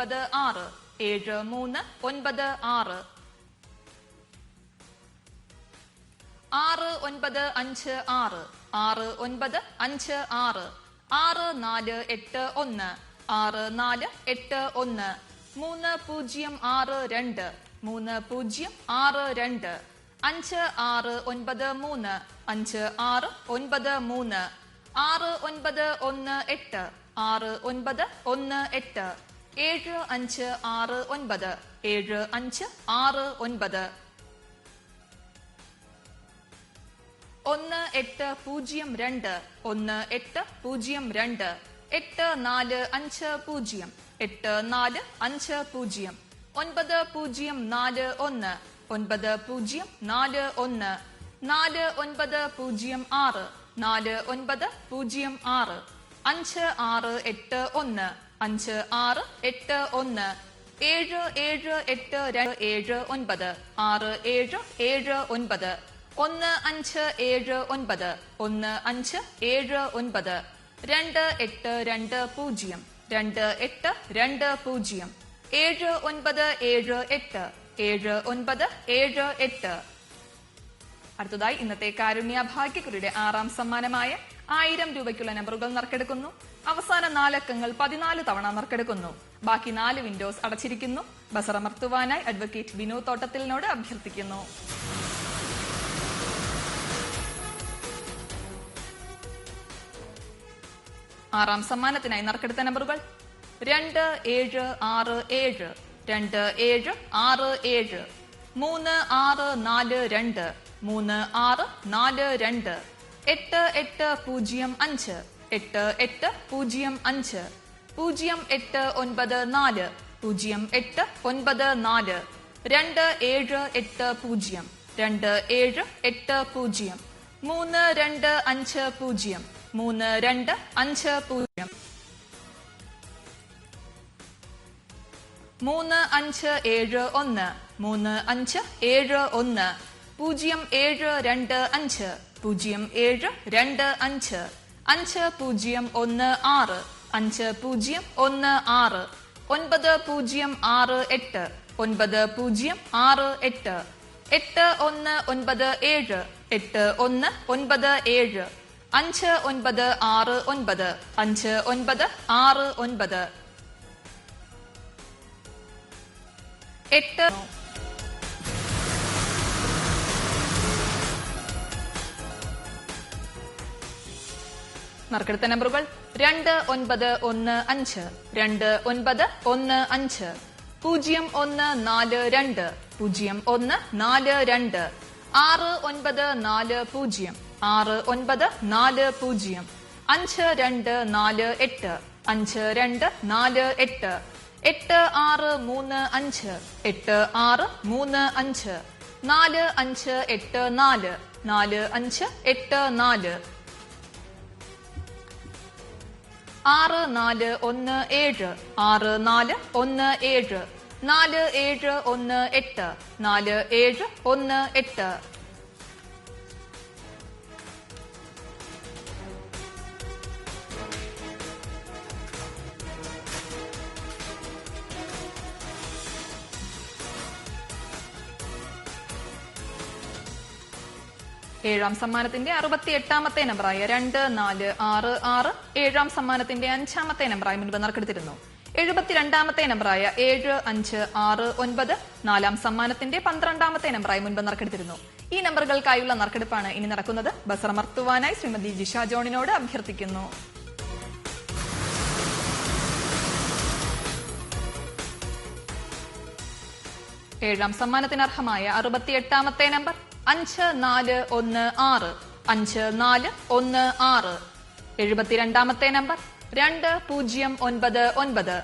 7396 7396 6956 6956 6481 6481 3062 3062 5693 5693 6918 6918 7569 7569 1802 1802 8450 8450 9041 9041 4906 4906 5681 5681 778279 6779 1579 1579 2820 2820 7978 7978 അടുത്തതായി ഇന്നത്തെ കാരുണ്യ ഭാഗ്യക്കുറിയുടെ 6ാം സമ്മാനമായ 1000 രൂപയ്ക്കുള്ള നമ്പറുകൾ നറുക്കെടുക്കുന്നു. അവസാന 4 അക്കങ്ങൾ 14 തവണ നറുക്കെടുക്കുന്നു. ബാക്കി 4 വിൻഡോസ് അടച്ചിരിക്കുന്നു. ബസറമർത്തുവാനായി അഡ്വക്കേറ്റ് ബിനു തോട്ടത്തിലിനോട് അഭ്യർത്ഥിക്കുന്നു. ആറാം സമ്മാനത്തിനായി നറുക്കെടുത്ത നമ്പറുകൾ 2767 2767 3642 3642 8805 8805 0894 0894 2780 2780 3250 3250 3571 3571 0725 0725 5016 5016 9068 9068 8197 8197 5969 5969 8 നറുക്കെടുത്ത നമ്പറുകൾ 2915 2915 0142 0142 6940 6940 5248 5248 8635 8635 4584 4584 6417 6417 4718 4718 ഏഴാം സമ്മാനത്തിന്റെ 68ാമത്തെ നമ്പറായ 2466 ഏഴാം സമ്മാനത്തിന്റെ 5ാമത്തെ നമ്പറായി മുൻപ് നറുക്കെടുത്തിരുന്നു. 72ാമത്തെ നമ്പറായ 7569 4ാം സമ്മാനത്തിന്റെ 12ാമത്തെ നമ്പറായി മുൻപ് നറുക്കെടുത്തിരുന്നു. ഈ നമ്പറുകൾക്കായുള്ള നറുക്കെടുപ്പാണ് ഇനി നടക്കുന്നത്. ബസറമർത്തുവാനായി ശ്രീമതി ജിഷ ജോണിനോട് അഭ്യർത്ഥിക്കുന്നു. ഏഴാം സമ്മാനത്തിന് അർഹമായ 68ാമത്തെ നമ്പർ 5416 5416. 72ാമത്തെ നമ്പർ 2099